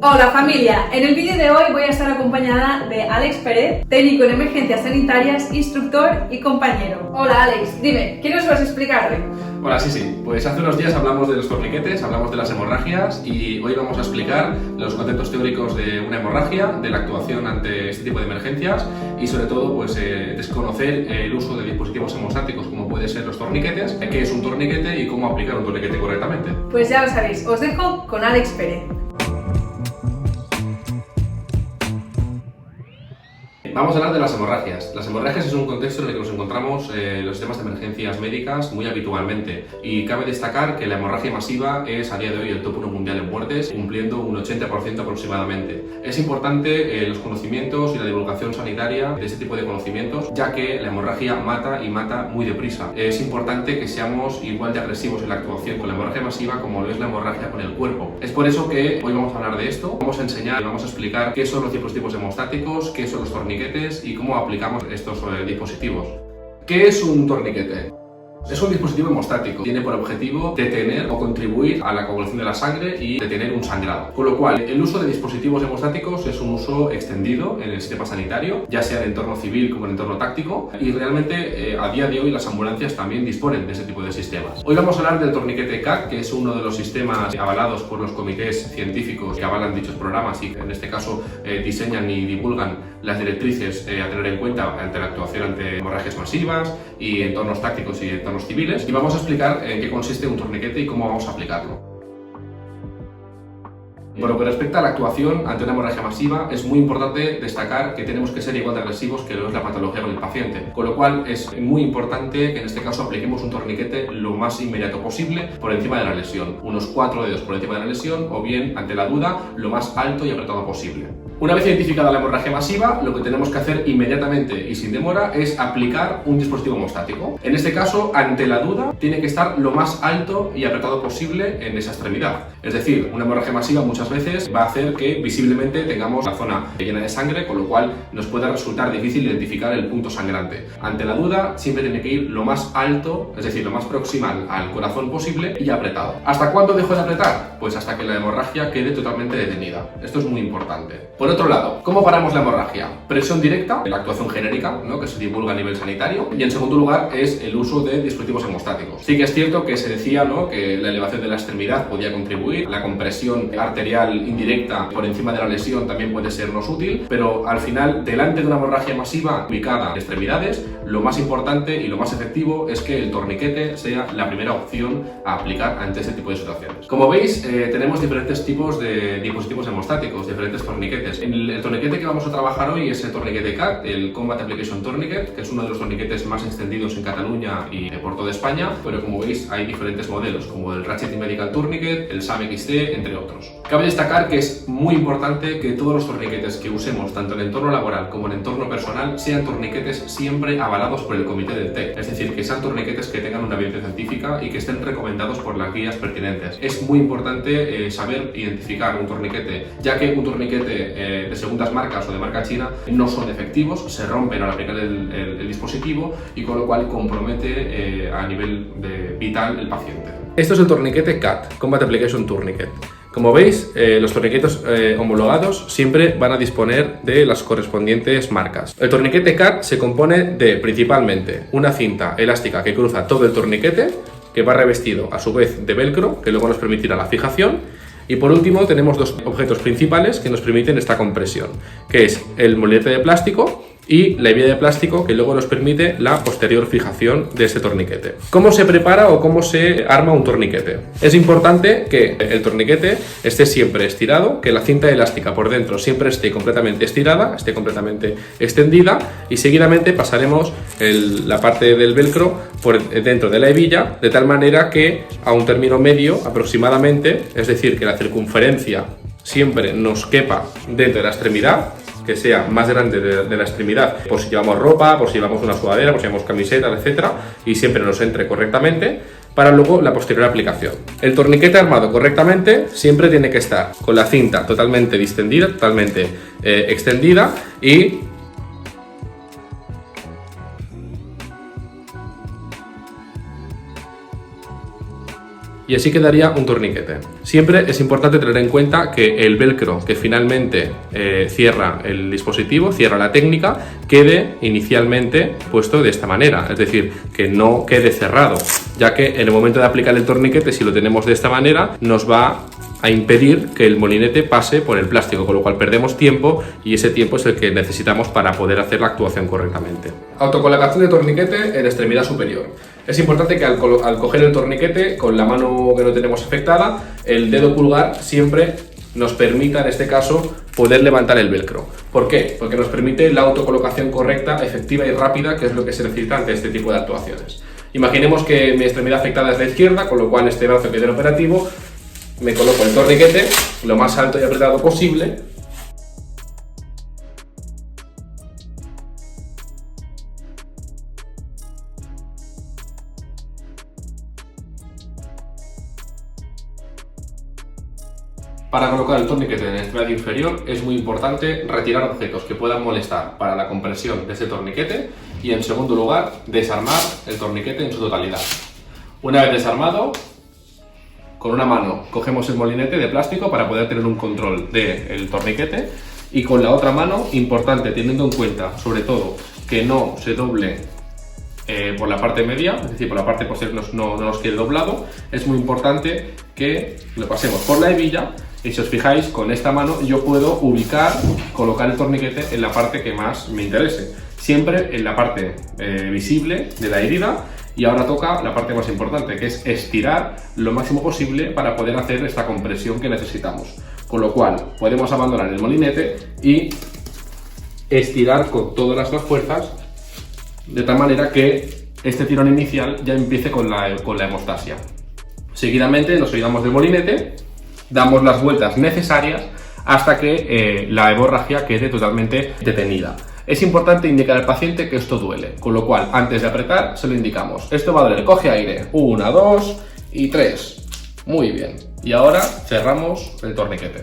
Hola familia, en el vídeo de hoy voy a estar acompañada de Alex Pérez, técnico en emergencias sanitarias, instructor y compañero. Hola Alex, dime, ¿qué nos vas a explicar hoy? Hola, sí. Pues hace unos días hablamos de los torniquetes, hablamos de las hemorragias y hoy vamos a explicar los conceptos teóricos de una hemorragia, de la actuación ante este tipo de emergencias y sobre todo pues desconocer el uso de dispositivos hemostáticos como pueden ser los torniquetes, qué es un torniquete y cómo aplicar un torniquete correctamente. Pues ya lo sabéis, os dejo con Alex Pérez. Vamos a hablar de las hemorragias. Las hemorragias es un contexto en el que nos encontramos los sistemas de emergencias médicas muy habitualmente y cabe destacar que la hemorragia masiva es a día de hoy el top 1 mundial en muertes, cumpliendo un 80% aproximadamente. Es importante los conocimientos y la divulgación sanitaria de este tipo de conocimientos, ya que la hemorragia mata y mata muy deprisa. Es importante que seamos igual de agresivos en la actuación con la hemorragia masiva como lo es la hemorragia con el cuerpo. Es por eso que hoy vamos a hablar de esto, vamos a enseñar y vamos a explicar qué son los dispositivos hemostáticos, qué son los torniquetes y cómo aplicamos estos dispositivos. ¿Qué es un torniquete? Es un dispositivo hemostático. Tiene por objetivo detener o contribuir a la coagulación de la sangre y detener un sangrado. Con lo cual, el uso de dispositivos hemostáticos es un uso extendido en el sistema sanitario, ya sea en entorno civil como en entorno táctico, y realmente a día de hoy las ambulancias también disponen de ese tipo de sistemas. Hoy vamos a hablar del torniquete CAT, que es uno de los sistemas avalados por los comités científicos que avalan dichos programas y que en este caso diseñan y divulgan las directrices a tener en cuenta ante la actuación ante hemorragias masivas y entornos tácticos y entornos civiles, y vamos a explicar en qué consiste un torniquete y cómo vamos a aplicarlo. Por lo que respecta a la actuación ante una hemorragia masiva, es muy importante destacar que tenemos que ser igual de agresivos que lo es la patología con el paciente, con lo cual es muy importante que en este caso apliquemos un torniquete lo más inmediato posible por encima de la lesión, unos 4 dedos por encima de la lesión o bien, ante la duda, lo más alto y apretado posible. Una vez identificada la hemorragia masiva, lo que tenemos que hacer inmediatamente y sin demora es aplicar un dispositivo hemostático. En este caso, ante la duda, tiene que estar lo más alto y apretado posible en esa extremidad. Es decir, una hemorragia masiva muchas veces va a hacer que visiblemente tengamos la zona llena de sangre, con lo cual nos pueda resultar difícil identificar el punto sangrante. Ante la duda, siempre tiene que ir lo más alto, es decir, lo más proximal al corazón posible y apretado. ¿Hasta cuándo dejo de apretar? Pues hasta que la hemorragia quede totalmente detenida. Esto es muy importante. Por otro lado, ¿cómo paramos la hemorragia? Presión directa, la actuación genérica, ¿no?, que se divulga a nivel sanitario, y en segundo lugar es el uso de dispositivos hemostáticos. Sí que es cierto que se decía, ¿no?, que la elevación de la extremidad podía contribuir, la compresión arterial indirecta por encima de la lesión también puede sernos útil, pero al final, delante de una hemorragia masiva ubicada en extremidades, lo más importante y lo más efectivo es que el torniquete sea la primera opción a aplicar ante este tipo de situaciones. Como veis, tenemos diferentes tipos de dispositivos hemostáticos, diferentes torniquetes. El torniquete que vamos a trabajar hoy es el torniquete CAT, el Combat Application Tourniquet, que es uno de los torniquetes más extendidos en Cataluña y por toda España, pero como veis hay diferentes modelos, como el Ratchet Medical Tourniquet, el SAM XT, entre otros. Cabe destacar que es muy importante que todos los torniquetes que usemos, tanto en entorno laboral como en entorno personal, sean torniquetes siempre avalados por el comité del TEC, es decir, que sean torniquetes que tengan una evidencia científica y que estén recomendados por las guías pertinentes. Es muy importante saber identificar un torniquete, ya que un torniquete de segundas marcas o de marca china no son efectivos, se rompen al aplicar el dispositivo y con lo cual compromete a nivel vital el paciente. Esto es el torniquete CAT, Combat Application Tourniquet. Como veis, los torniquetes homologados siempre van a disponer de las correspondientes marcas. El torniquete CAT se compone de principalmente una cinta elástica que cruza todo el torniquete, que va revestido a su vez de velcro, que luego nos permitirá la fijación. Y por último tenemos dos objetos principales que nos permiten esta compresión, que es el molinete de plástico y la hebilla de plástico, que luego nos permite la posterior fijación de este torniquete. ¿Cómo se prepara o cómo se arma un torniquete? Es importante que el torniquete esté siempre estirado, que la cinta elástica por dentro siempre esté completamente estirada, esté completamente extendida, y seguidamente pasaremos la parte del velcro por dentro de la hebilla, de tal manera que a un término medio aproximadamente, es decir, que la circunferencia siempre nos quepa dentro de la extremidad, que sea más grande de la extremidad, por si llevamos ropa, por si llevamos una sudadera, por si llevamos camisetas, etcétera, y siempre nos entre correctamente, para luego la posterior aplicación. El torniquete armado correctamente siempre tiene que estar con la cinta totalmente distendida, totalmente extendida, y así quedaría un torniquete. Siempre es importante tener en cuenta que el velcro que finalmente cierra el dispositivo, cierra la técnica, quede inicialmente puesto de esta manera, es decir, que no quede cerrado, ya que en el momento de aplicar el torniquete, si lo tenemos de esta manera, nos va a impedir que el molinete pase por el plástico, con lo cual perdemos tiempo y ese tiempo es el que necesitamos para poder hacer la actuación correctamente. Autocolocación de torniquete en extremidad superior. Es importante que al coger el torniquete con la mano que no tenemos afectada, el dedo pulgar siempre nos permita, en este caso, poder levantar el velcro. ¿Por qué? Porque nos permite la autocolocación correcta, efectiva y rápida, que es lo que se necesita ante este tipo de actuaciones. Imaginemos que mi extremidad afectada es la izquierda, con lo cual este brazo queda operativo. Me coloco el torniquete lo más alto y apretado posible. Para colocar el torniquete en la extremidad inferior es muy importante retirar objetos que puedan molestar para la compresión de ese torniquete y, en segundo lugar, desarmar el torniquete en su totalidad. Una vez desarmado, con una mano cogemos el molinete de plástico para poder tener un control del torniquete y con la otra mano, importante teniendo en cuenta sobre todo que no se doble por la parte media, es decir, por la parte posterior no nos quede doblado, es muy importante que lo pasemos por la hebilla y, si os fijáis, con esta mano yo puedo colocar el torniquete en la parte que más me interese, siempre en la parte visible de la herida. Y ahora toca la parte más importante, que es estirar lo máximo posible para poder hacer esta compresión que necesitamos. Con lo cual, podemos abandonar el molinete y estirar con todas las fuerzas, de tal manera que este tirón inicial ya empiece con la hemostasia. Seguidamente nos olvidamos del molinete, damos las vueltas necesarias hasta que la hemorragia quede totalmente detenida. Es importante indicar al paciente que esto duele, con lo cual antes de apretar se lo indicamos. Esto va a doler, coge aire, 1, 2 y 3. Muy bien. Y ahora cerramos el torniquete.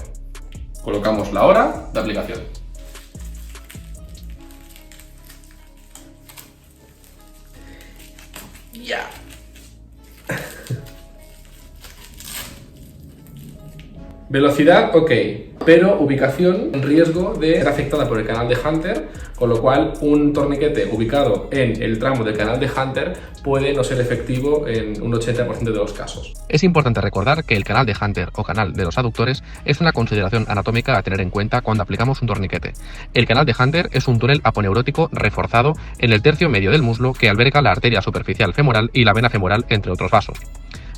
Colocamos la hora de aplicación. Ya. Velocidad, ok, pero ubicación en riesgo de ser afectada por el canal de Hunter, con lo cual un torniquete ubicado en el tramo del canal de Hunter puede no ser efectivo en un 80% de los casos. Es importante recordar que el canal de Hunter o canal de los aductores es una consideración anatómica a tener en cuenta cuando aplicamos un torniquete. El canal de Hunter es un túnel aponeurótico reforzado en el tercio medio del muslo que alberga la arteria superficial femoral y la vena femoral, entre otros vasos.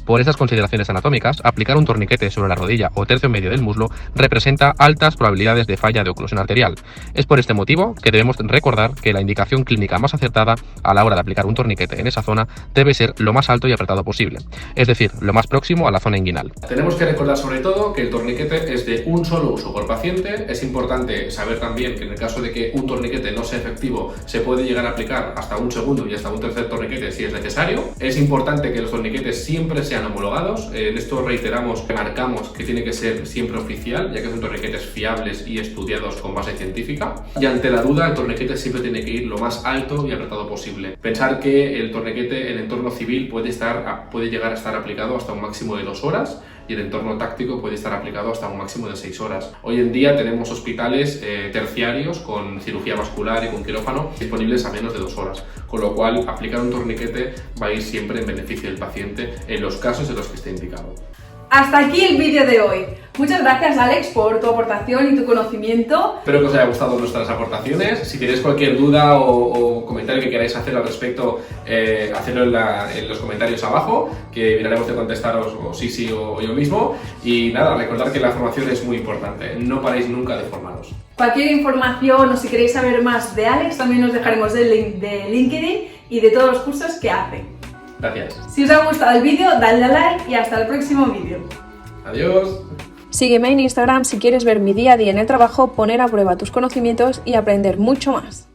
Por estas consideraciones anatómicas, aplicar un torniquete sobre la rodilla o tercio medio del muslo representa altas probabilidades de falla de oclusión arterial. Es por este motivo que debemos recordar que la indicación clínica más acertada a la hora de aplicar un torniquete en esa zona debe ser lo más alto y apretado posible, es decir, lo más próximo a la zona inguinal. Tenemos que recordar sobre todo que el torniquete es de un solo uso por paciente. Es importante saber también que en el caso de que un torniquete no sea efectivo, se puede llegar a aplicar hasta un segundo y hasta un tercer torniquete si es necesario. Es importante que los torniquetes siempre sean homologados. En esto reiteramos, marcamos que tiene que ser siempre oficial, ya que son torniquetes fiables y estudiados con base científica. Y ante la duda, el torniquete siempre tiene que ir lo más alto y apretado posible. Pensar que el torniquete en entorno civil puede llegar a estar aplicado hasta un máximo de 2 horas y en entorno táctico puede estar aplicado hasta un máximo de 6 horas. Hoy en día tenemos hospitales terciarios con cirugía vascular y con quirófano disponibles a menos de 2 horas, con lo cual aplicar un torniquete va a ir siempre en beneficio del paciente en los casos en los que esté indicado. Hasta aquí el vídeo de hoy. Muchas gracias, Alex, por tu aportación y tu conocimiento. Espero que os haya gustado nuestras aportaciones. Si tenéis cualquier duda o comentario que queráis hacer al respecto, hacedlo en los comentarios abajo, que miraremos de contestaros o sí o yo mismo. Y nada, recordad que la formación es muy importante. No paréis nunca de formaros. Cualquier información o si queréis saber más de Alex, también os dejaremos el link de LinkedIn y de todos los cursos que hace. Gracias. Si os ha gustado el vídeo, dadle a like y hasta el próximo vídeo. Adiós. Sígueme en Instagram si quieres ver mi día a día en el trabajo, poner a prueba tus conocimientos y aprender mucho más.